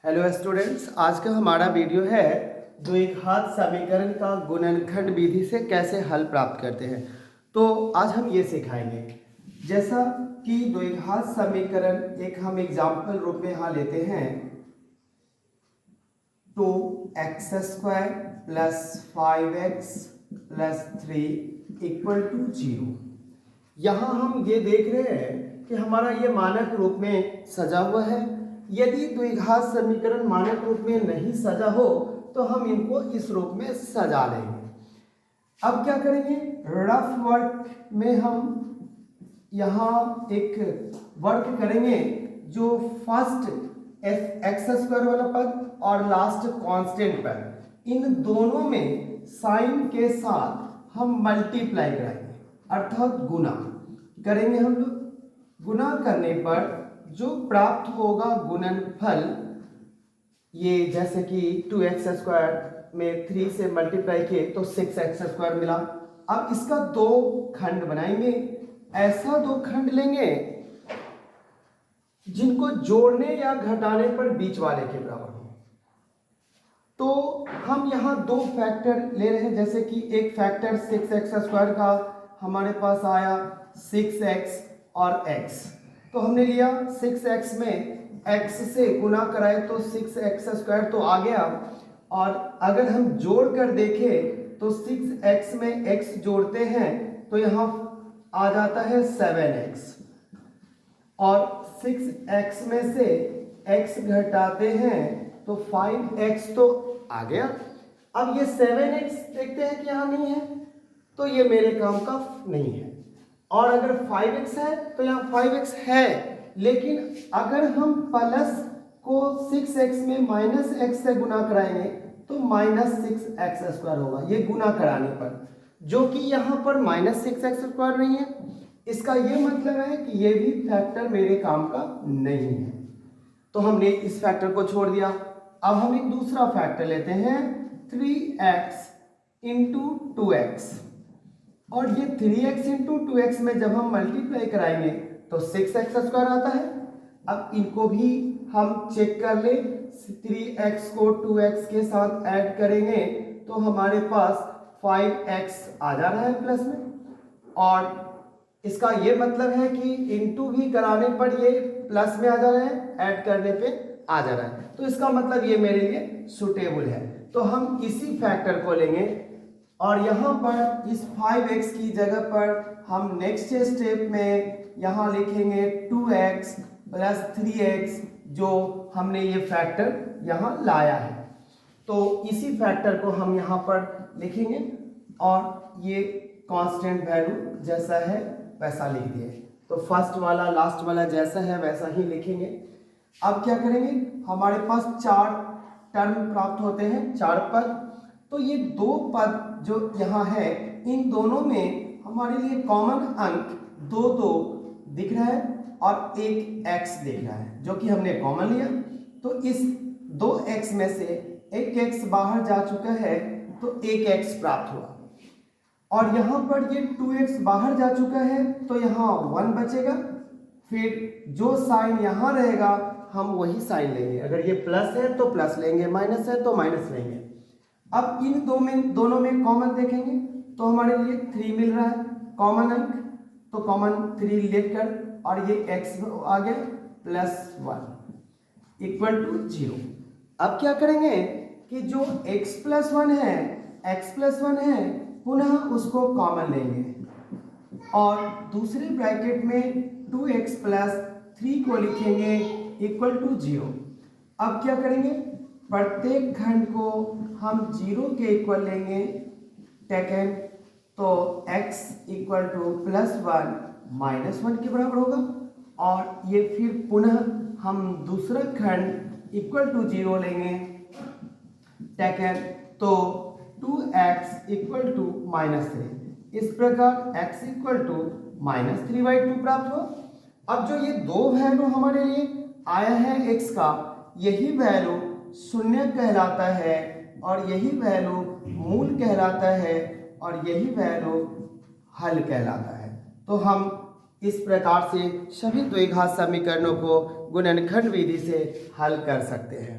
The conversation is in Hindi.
हेलो स्टूडेंट्स, आज का हमारा वीडियो है द्विघात समीकरण का गुणनखंड विधि से कैसे हल प्राप्त करते हैं। तो आज हम ये सिखाएंगे, जैसा कि द्विघात समीकरण एक हम एग्जाम्पल रूप में यहाँ लेते हैं 2x² + 5x + 3 = 0। यहाँ हम ये देख रहे हैं कि हमारा ये मानक रूप में सजा हुआ है। यदि द्विघात समीकरण मानक रूप में नहीं सजा हो तो हम इनको इस रूप में सजा लेंगे। अब क्या करेंगे, रफ वर्क में हम यहाँ एक वर्क करेंगे जो फर्स्ट x² वाला पद और लास्ट कांस्टेंट पद, इन दोनों में साइन के साथ हम मल्टीप्लाई कराएंगे, अर्थात गुना करेंगे। हम लोग गुना करने पर जो प्राप्त होगा गुणनफल, ये जैसे कि 2x² में 3 से मल्टीप्लाई किए तो 6x² मिला। अब इसका दो खंड बनाएंगे, ऐसा दो खंड लेंगे जिनको जोड़ने या घटाने पर बीच वाले के बराबर हो। तो हम यहाँ दो फैक्टर ले रहे हैं, जैसे कि एक फैक्टर 6x² का हमारे पास आया 6x और x, तो हमने लिया 6x में x से गुना कराए तो 6x² तो आ गया, और अगर हम जोड़ कर देखें तो 6x में x जोड़ते हैं तो यहाँ आ जाता है 7x, और 6x में से x घटाते हैं तो 5x तो आ गया। अब ये 7x देखते हैं कि यहाँ नहीं है, तो ये मेरे काम का नहीं है। और अगर 5x है तो यहाँ 5x है, लेकिन अगर हम प्लस को 6x में -x से गुना कराएंगे तो -6x² होगा, ये गुना कराने पर, जो कि यहाँ पर -6x² नहीं है। इसका ये मतलब है कि ये भी फैक्टर मेरे काम का नहीं है, तो हमने इस फैक्टर को छोड़ दिया। अब हम एक दूसरा फैक्टर लेते हैं 3x × 2x, और ये 3x × 2x में जब हम मल्टीप्लाई कराएंगे तो 6x² आता है। अब इनको भी हम चेक कर ले, 3x को 2x के साथ ऐड करेंगे तो हमारे पास 5x आ जा रहा है प्लस में, और इसका ये मतलब है कि इनटू भी कराने पर ये प्लस में आ जा रहा है, ऐड करने पे आ जा रहा है, तो इसका मतलब ये मेरे लिए सुटेबल है। तो हम इसी फैक्टर को लेंगे और यहाँ पर इस 5x की जगह पर हम नेक्स्ट स्टेप में यहाँ लिखेंगे 2x + 3x, जो हमने ये फैक्टर यहाँ लाया है। तो इसी फैक्टर को हम यहाँ पर लिखेंगे और ये कांस्टेंट वैल्यू जैसा है वैसा लिख दिए। तो फर्स्ट वाला लास्ट वाला जैसा है वैसा ही लिखेंगे। अब क्या करेंगे, हमारे पास 4 टर्म प्राप्त होते हैं, 4 पद। तो ये दो पद जो यहाँ है, इन दोनों में हमारे लिए कॉमन अंक 2 दिख रहा है और एक x दिख रहा है, जो कि हमने कॉमन लिया। तो इस 2x में से एक x बाहर जा चुका है तो एक x प्राप्त हुआ, और यहाँ पर ये 2x बाहर जा चुका है तो यहाँ 1 बचेगा। फिर जो साइन यहाँ रहेगा हम वही साइन लेंगे, अगर ये प्लस है तो प्लस लेंगे, माइनस है तो माइनस लेंगे। अब इन दोनों में कॉमन देखेंगे तो हमारे लिए 3 मिल रहा है कॉमन अंक, तो कॉमन 3 लेकर, और ये x आ गया +1 = 0। अब क्या करेंगे कि जो x+1 है पुनः उसको कॉमन लेंगे और दूसरे ब्रैकेट में 2x + 3 को लिखेंगे = 0। अब क्या करेंगे, प्रत्येक खंड को हम 0 के इक्वल लेंगे, टेकन, तो x = +1 -1 के बराबर होगा, और ये फिर पुनः हम दूसरा खंड =0 लेंगे, टेकन, तो 2x = -3। इस प्रकार x = -3/2 प्राप्त हुआ। अब जो ये दो वैल्यू हमारे लिए आया है x का, यही वैल्यू शून्य कहलाता है और यही वैल्यू मूल कहलाता है और यही वैल्यू हल कहलाता है। तो हम इस प्रकार से सभी द्विघात समीकरणों को गुणनखंड विधि से हल कर सकते हैं।